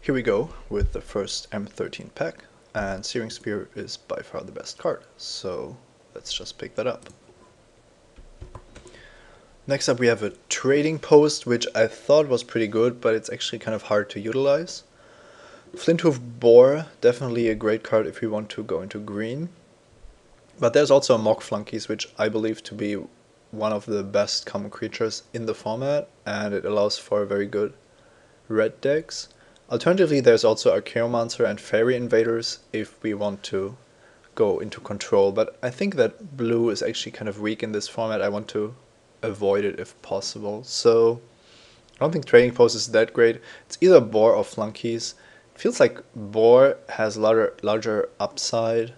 Here we go with the first M13 pack, and Searing Spear is by far the best card, so let's just pick that up. Next up we have a Trading Post, which I thought was pretty good, but it's actually kind of hard to utilize. Flinthoof Boar, definitely a great card if we want to go into green. But there's also Mock Flunkies, which I believe to be one of the best common creatures in the format, and it allows for very good red decks. Alternatively, there's also Archaeomancer and Fairy Invaders if we want to go into control, but I think that blue is actually kind of weak in this format. I want to avoid it if possible, so I don't think Trading Post is that great. It's either Boar or Flunkies. It feels like Boar has larger upside,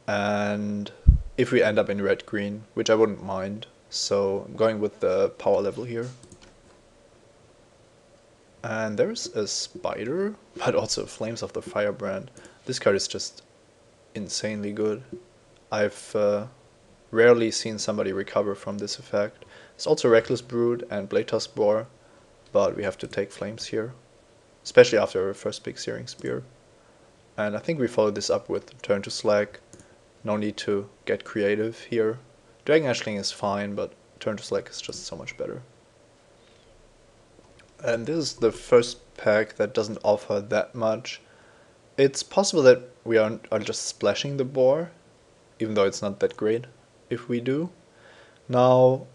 and if we end up in red-green, which I wouldn't mind, so I'm going with the power level here. And there's a Spider, but also Flames of the Firebrand. This card is just insanely good. I've rarely seen somebody recover from this effect. It's also Reckless Brood and Bladetusk Boar, but we have to take Flames here, especially after our first big Searing Spear. And I think we follow this up with Turn to Slag. No need to get creative here. Dragon Ashling is fine, but Turn to Slag is just so much better. And this is the first pack that doesn't offer that much. It's possible that we are just splashing the boar, even though it's not that great if we do. Now,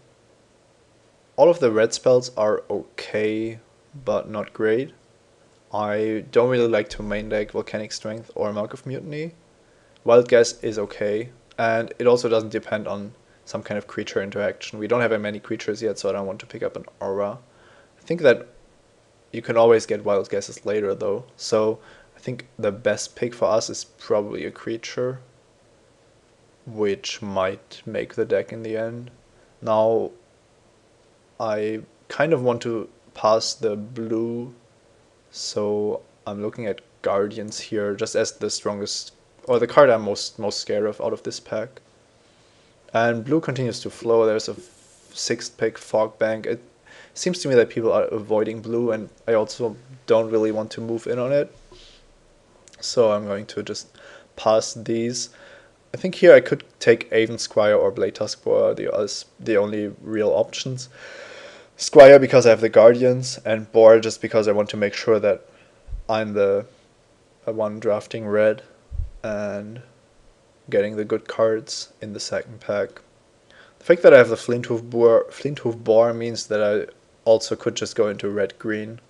all of the red spells are okay, but not great. I don't really like to main deck Volcanic Strength or Mark of Mutiny. Wild Guess is okay, and it also doesn't depend on some kind of creature interaction. We don't have many creatures yet, so I don't want to pick up an aura. I think that you can always get wild guesses later though, so I think the best pick for us is probably a creature, which might make the deck in the end. Now, I kind of want to pass the blue, so I'm looking at Guardians here just as the strongest, or the card I'm most scared of out of this pack. And blue continues to flow. There's a 6th pick Fog Bank. It seems to me that people are avoiding blue, and I also don't really want to move in on it. So I'm going to just pass these. I think here I could take Aven Squire or Bladetusk Boar, the only real options. Squire because I have the Guardians, and Boar just because I want to make sure that I'm the one drafting red and getting the good cards in the second pack. The fact that I have the Flinthoof Boar means that I also could just go into red-green.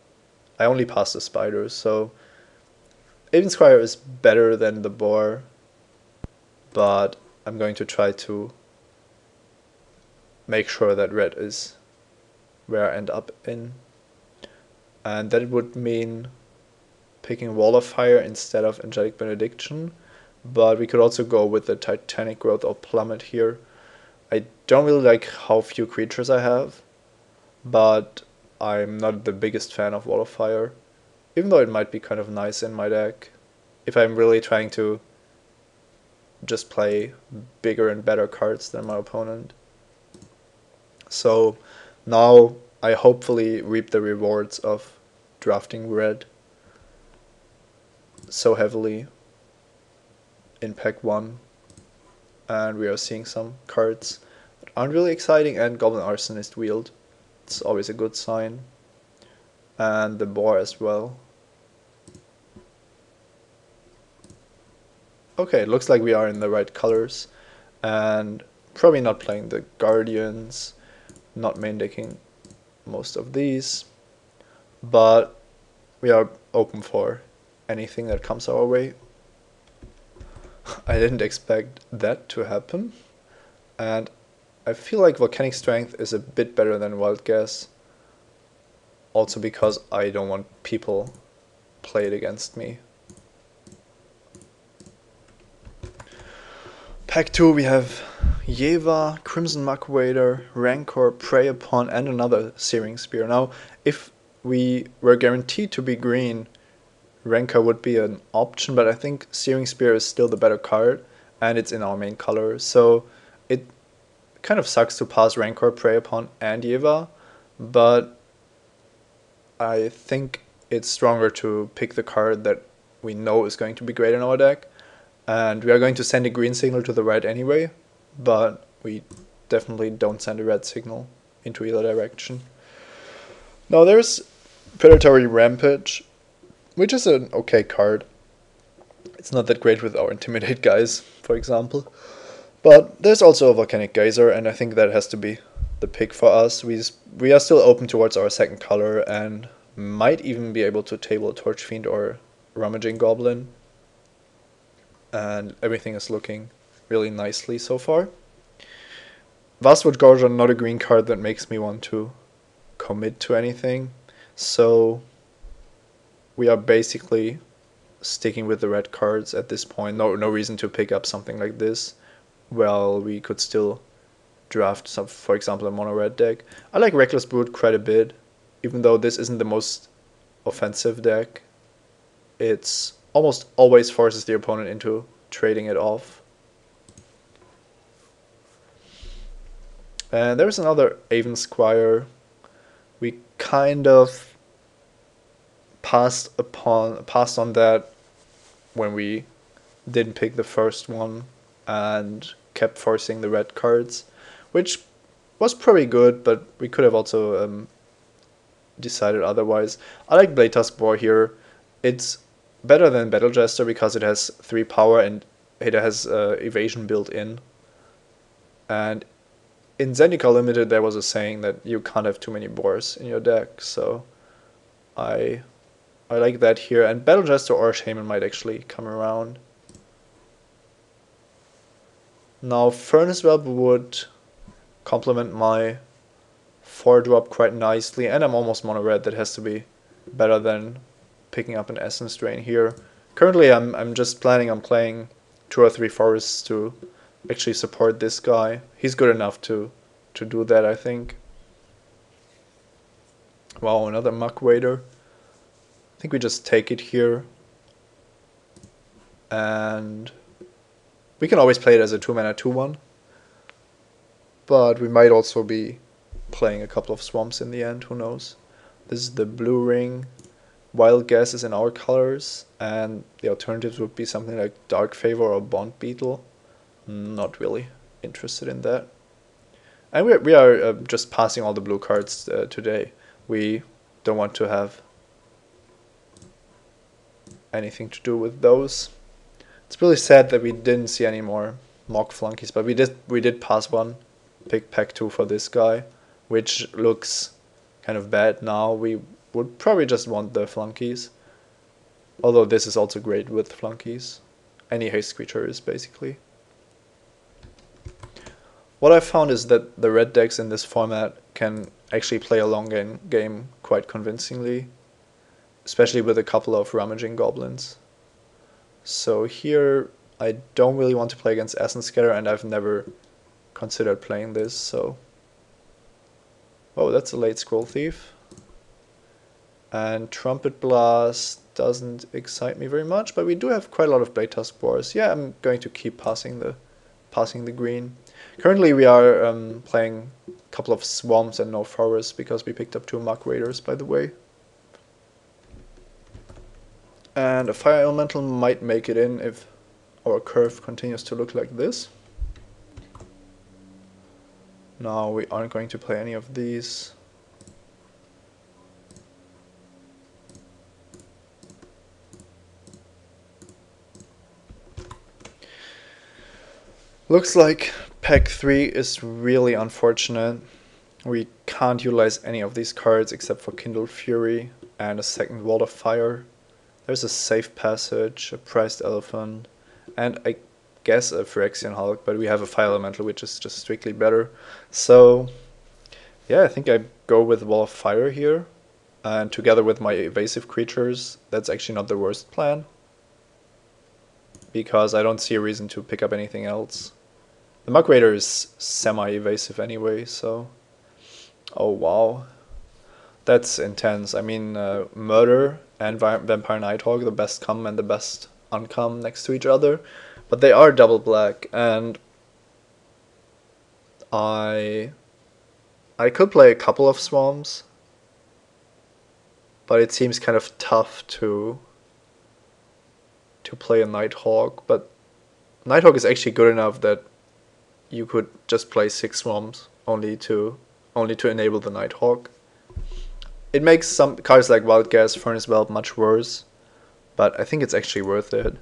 I only passed the Spiders, so Aven Squire is better than the Boar, but I'm going to try to make sure that red is where I end up in. And that would mean picking Wall of Fire instead of Angelic Benediction, but we could also go with the Titanic Growth or Plummet here. I don't really like how few creatures I have, but I'm not the biggest fan of Wall of Fire, even though it might be kind of nice in my deck if I'm really trying to just play bigger and better cards than my opponent. So now I hopefully reap the rewards of drafting red so heavily in pack 1, and we are seeing some cards that aren't really exciting, and Goblin Arsonist Wield. It's always a good sign. And the Boar as well. Okay, it looks like we are in the right colors, and probably not playing the Guardians, not main decking most of these, but we are open for anything that comes our way. I didn't expect that to happen, and I feel like Volcanic Strength is a bit better than Wild Guess, also because I don't want people play it against me. Pack 2 we have Yeva, Crimson Muckwader, Rancor, Prey Upon, and another Searing Spear. Now, if we were guaranteed to be green, Rancor would be an option, but I think Searing Spear is still the better card, and it's in our main color, so it kind of sucks to pass Rancor, Prey Upon, and Yeva, but I think it's stronger to pick the card that we know is going to be great in our deck. And we are going to send a green signal to the right anyway, but we definitely don't send a red signal into either direction. Now there's Predatory Rampage, which is an okay card. It's not that great with our Intimidate guys, for example. But there's also a Volcanic Geyser, and I think that has to be the pick for us. We are still open towards our second color and might even be able to table a Torch Fiend or Rummaging Goblin. And everything is looking really nicely so far. Vastwood Gorgon, not a green card that makes me want to commit to anything. So we are basically sticking with the red cards at this point. No reason to pick up something like this. Well, we could still draft some, for example, a mono red deck. I like Reckless Brute quite a bit, even though this isn't the most offensive deck. It's almost always forces the opponent into trading it off. And there's another Aven Squire. We kind of passed on that when we didn't pick the first one and kept forcing the red cards, which was pretty good, but we could have also decided otherwise. I like Blade Tusk Boar here. It's better than Battle Jester because it has 3 power and it has evasion built in. And in Zendikar Limited there was a saying that you can't have too many boars in your deck, so I like that here. And Battle Jester or Shaman might actually come around. Now Furnace Whelp would complement my 4-drop quite nicely, and I'm almost mono red. That has to be better than picking up an Essence Drain here. Currently I'm just planning on playing 2 or 3 forests to actually support this guy. He's good enough to do that, I think. Wow, another Muck Wader. I think we just take it here. And we can always play it as a 2-mana 2/1. But we might also be playing a couple of swamps in the end, who knows. This is the blue ring. Wild Guess is in our colors, and the alternatives would be something like Dark Favor or Bond Beetle. Not really interested in that. And we are just passing all the blue cards today. We don't want to have anything to do with those. It's really sad that we didn't see any more mock flunkies, but we did pass one. Pick pack 2 for this guy, which looks kind of bad now. We would probably just want the flunkies. Although this is also great with flunkies. Any haste creature is basically. What I found is that the red decks in this format can actually play a long game quite convincingly, especially with a couple of Rummaging Goblins. So here I don't really want to play against Essence Scatter, and I've never considered playing this, so... Oh, that's a late Scroll Thief. And Trumpet Blast doesn't excite me very much, but we do have quite a lot of Blade Tusk Boars. Yeah, I'm going to keep passing the green. Currently we are playing a couple of swamps and no forests because we picked up 2 Muck Raiders, by the way. And a Fire Elemental might make it in if our curve continues to look like this. Now we aren't going to play any of these. Looks like pack 3 is really unfortunate. We can't utilize any of these cards except for Kindled Fury and a second Wall of Fire. There's a Safe Passage, a Prized Elephant, and I guess a Phyrexian Hulk, but we have a Fire Elemental which is just strictly better. So yeah, I think I go with Wall of Fire here, and together with my evasive creatures, that's actually not the worst plan, because I don't see a reason to pick up anything else. The Muck Raider is semi-evasive anyway, so... Oh wow. That's intense. I mean, Murder and Vampire Nighthawk, the best come and the best uncome next to each other. But they are double black, and I could play a couple of swamps, but it seems kind of tough to play a Nighthawk. But Nighthawk is actually good enough that you could just play 6 Swarms only to enable the Nighthawk. It makes some cards like Wild Gas, Furnace Whelp much worse, but I think it's actually worth it,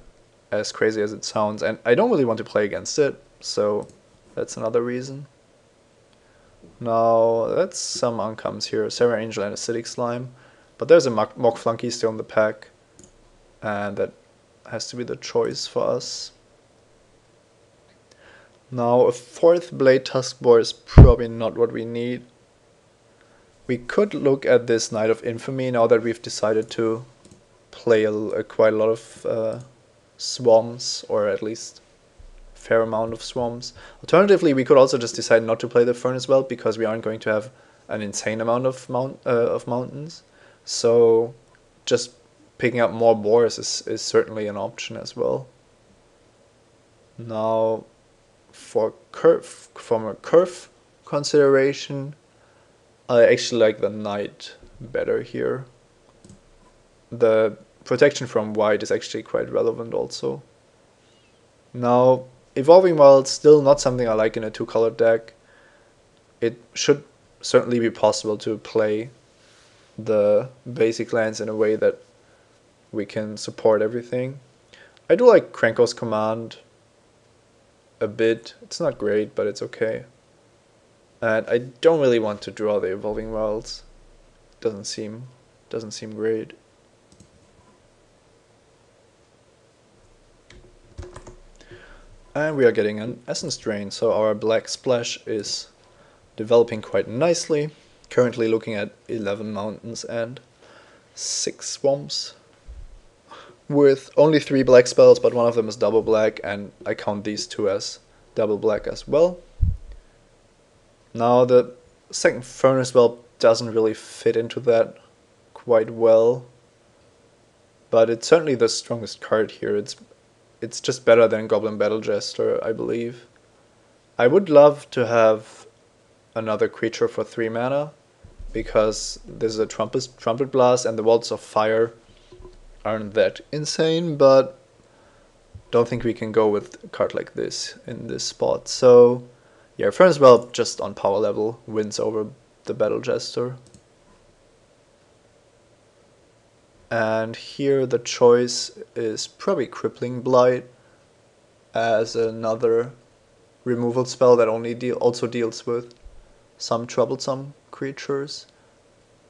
as crazy as it sounds, and I don't really want to play against it, so that's another reason. Now, that's some uncomes here, Sarah Angel and Acidic Slime, but there's a Mock Flunky still in the pack, and that has to be the choice for us. Now, a 4th Blade Tuskboar is probably not what we need. We could look at this Knight of Infamy now that we've decided to play quite a lot of Swarms, or at least a fair amount of Swarms. Alternatively, we could also just decide not to play the Furnace Whelp because we aren't going to have an insane amount of mountains. So just picking up more boars is certainly an option as well. Now, from a curve consideration, I actually like the Knight better here. The protection from white is actually quite relevant also. Now, Evolving Wild still not something I like in a 2-colored deck. It should certainly be possible to play the basic lands in a way that we can support everything. I do like Krenko's Command a bit. It's not great, but it's okay. And I don't really want to draw the Evolving Wilds. Doesn't seem great. And we are getting an Essence Drain, so our Black Splash is developing quite nicely. Currently looking at 11 mountains and 6 swamps. With only 3 black spells, but one of them is double black, and I count these 2 as double black as well. Now the second Furnace Whelp doesn't really fit into that quite well, but it's certainly the strongest card here. It's just better than Goblin Battle Jester, I believe. I would love to have another creature for 3 mana, because there's a Trumpet Blast and the Waltz of Fire aren't that insane, but don't think we can go with a card like this in this spot. So yeah, Furnace Whelp just on power level wins over the Battle Jester. And here the choice is probably Crippling Blight as another removal spell that also deals with some troublesome creatures.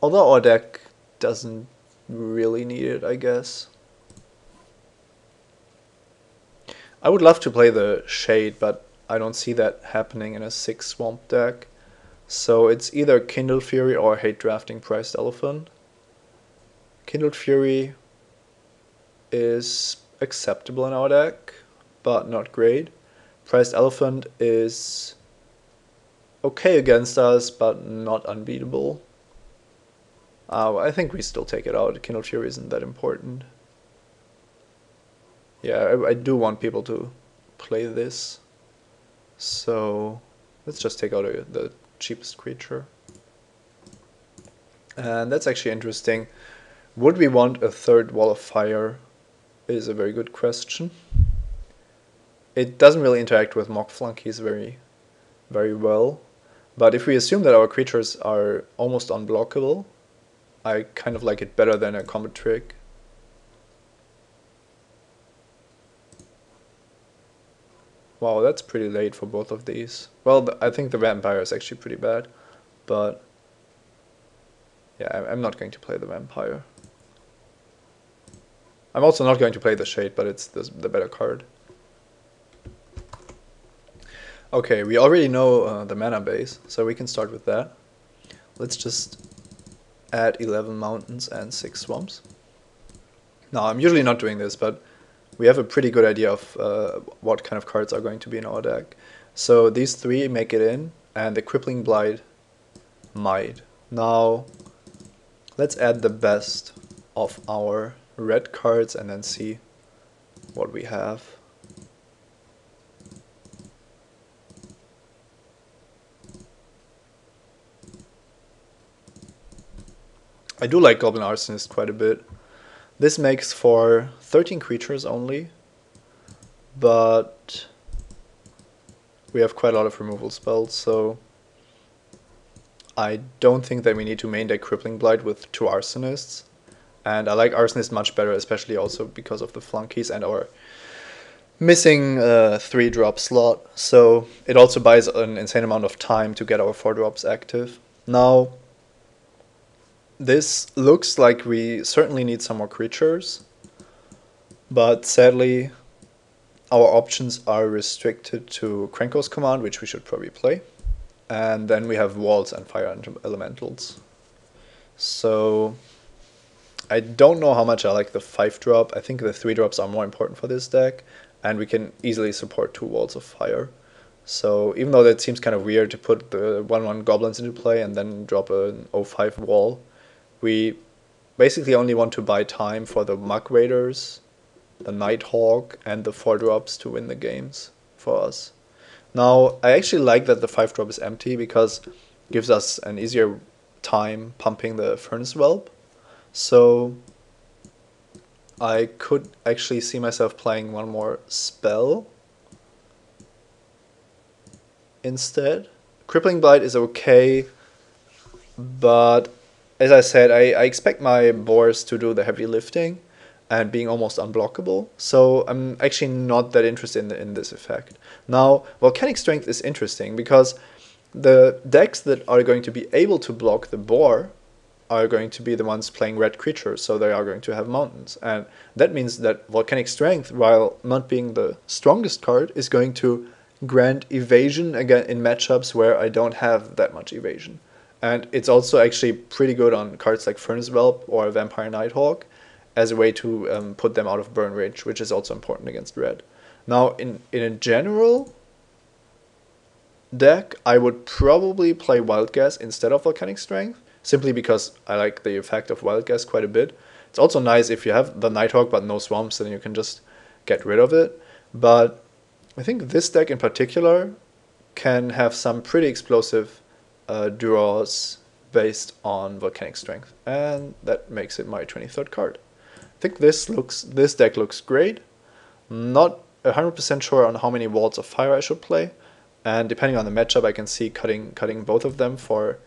Although our deck doesn't really need it, I guess. I would love to play the Shade, but I don't see that happening in a 6 swamp deck. So it's either Kindled Fury or Hate Drafting Priced Elephant. Kindled Fury is acceptable in our deck, but not great. Priced Elephant is okay against us, but not unbeatable. I think we still take it out. Kindled Fury isn't that important. Yeah, I do want people to play this. So let's just take out the cheapest creature. And that's actually interesting. Would we want a 3rd Wall of Fire is a very good question. It doesn't really interact with Mock Flunkies very well. But if we assume that our creatures are almost unblockable, I kind of like it better than a combat trick. Wow, that's pretty late for both of these. Well, I think the Vampire is actually pretty bad, but yeah, I'm not going to play the Vampire. I'm also not going to play the Shade, but it's the better card. Okay, we already know the mana base, so we can start with that. Let's just add 11 mountains and 6 swamps. Now, I'm usually not doing this, but we have a pretty good idea of what kind of cards are going to be in our deck. So these 3 make it in, and the Crippling Blight might. Now, let's add the best of our red cards and then see what we have. I do like Goblin Arsonist quite a bit. This makes for 13 creatures only, but we have quite a lot of removal spells, so I don't think that we need to main deck Crippling Blight with 2 Arsonists. And I like Arsonist much better, especially also because of the flunkies and our missing 3-drop slot. So it also buys an insane amount of time to get our 4-drops active. Now, this looks like we certainly need some more creatures, but sadly our options are restricted to Krenko's command, which we should probably play. And then we have walls and fire elementals. So I don't know how much I like the 5-drop. I think the 3-drops are more important for this deck, and we can easily support 2 walls of fire. So even though that seems kind of weird to put the 1/1 goblins into play and then drop an 0/5 wall, we basically only want to buy time for the Mug Raiders, the Nighthawk, and the 4-drops to win the games for us. Now, I actually like that the 5-drop is empty because it gives us an easier time pumping the Furnace Whelp. So I could actually see myself playing one more spell instead. Crippling Blight is okay, but as I said, I expect my boars to do the heavy lifting and being almost unblockable, so I'm actually not that interested in this effect. Now, Volcanic Strength is interesting because the decks that are going to be able to block the boar are going to be the ones playing red creatures, so they are going to have mountains. And that means that Volcanic Strength, while not being the strongest card, is going to grant evasion again in matchups where I don't have that much evasion. And it's also actually pretty good on cards like Furnace Whelp or Vampire Nighthawk as a way to put them out of burn range, which is also important against red. Now, in a general deck, I would probably play Wild Guess instead of Volcanic Strength, simply because I like the effect of Wild Guess quite a bit. It's also nice if you have the Nighthawk but no swamps, then you can just get rid of it. But I think this deck in particular can have some pretty explosive draws based on Volcanic Strength, and that makes it my 23rd card. I think this deck looks great. Not 100% sure on how many walls of fire I should play, and depending on the matchup, I can see cutting both of them for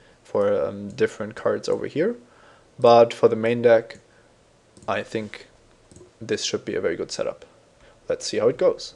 different cards over here. But for the main deck, I think this should be a very good setup. Let's see how it goes.